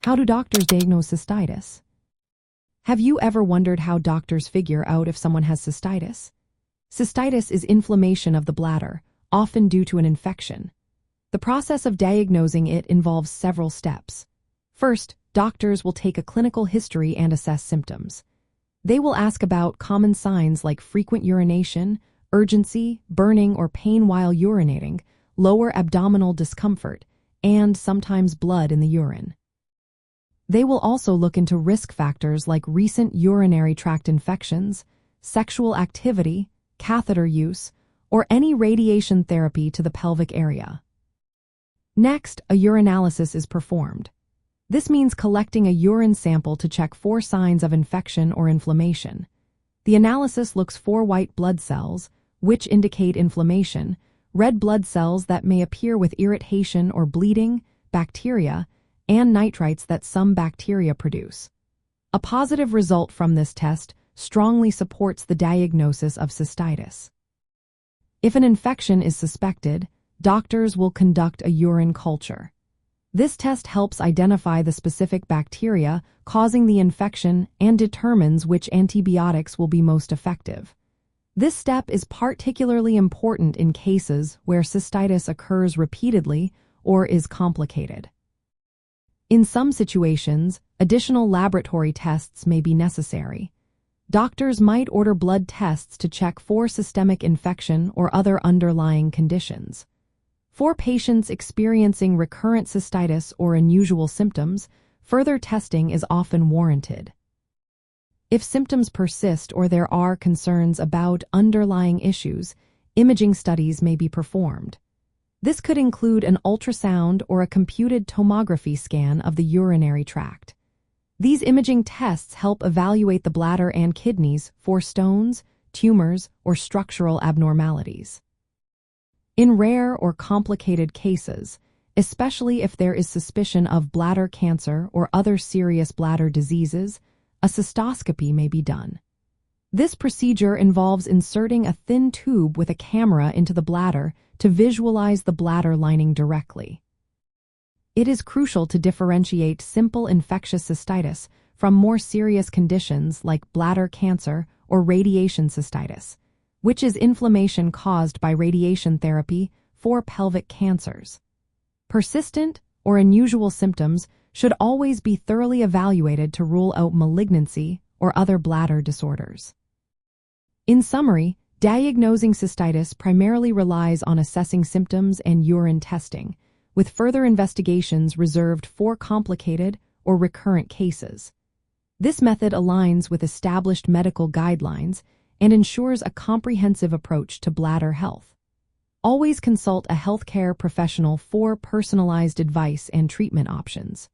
How do doctors diagnose cystitis? Have you ever wondered how doctors figure out if someone has cystitis? Cystitis is inflammation of the bladder, often due to an infection. The process of diagnosing it involves several steps. First, doctors will take a clinical history and assess symptoms. They will ask about common signs like frequent urination, urgency, burning or pain while urinating, lower abdominal discomfort, and sometimes blood in the urine. They will also look into risk factors like recent urinary tract infections, sexual activity, catheter use, or any radiation therapy to the pelvic area. Next, a urinalysis is performed. This means collecting a urine sample to check for signs of infection or inflammation. The analysis looks for white blood cells, which indicate inflammation, red blood cells that may appear with irritation or bleeding, bacteria, and nitrites that some bacteria produce. A positive result from this test strongly supports the diagnosis of cystitis. If an infection is suspected, doctors will conduct a urine culture. This test helps identify the specific bacteria causing the infection and determines which antibiotics will be most effective. This step is particularly important in cases where cystitis occurs repeatedly or is complicated. In some situations, additional laboratory tests may be necessary. Doctors might order blood tests to check for systemic infection or other underlying conditions. For patients experiencing recurrent cystitis or unusual symptoms, further testing is often warranted. If symptoms persist or there are concerns about underlying issues, imaging studies may be performed. This could include an ultrasound or a computed tomography scan of the urinary tract. These imaging tests help evaluate the bladder and kidneys for stones, tumors, or structural abnormalities. In rare or complicated cases, especially if there is suspicion of bladder cancer or other serious bladder diseases, a cystoscopy may be done. This procedure involves inserting a thin tube with a camera into the bladder to visualize the bladder lining directly. It is crucial to differentiate simple infectious cystitis from more serious conditions like bladder cancer or radiation cystitis, which is inflammation caused by radiation therapy for pelvic cancers. Persistent or unusual symptoms should always be thoroughly evaluated to rule out malignancy or other bladder disorders. In summary, diagnosing cystitis primarily relies on assessing symptoms and urine testing, with further investigations reserved for complicated or recurrent cases. This method aligns with established medical guidelines and ensures a comprehensive approach to bladder health. Always consult a healthcare professional for personalized advice and treatment options.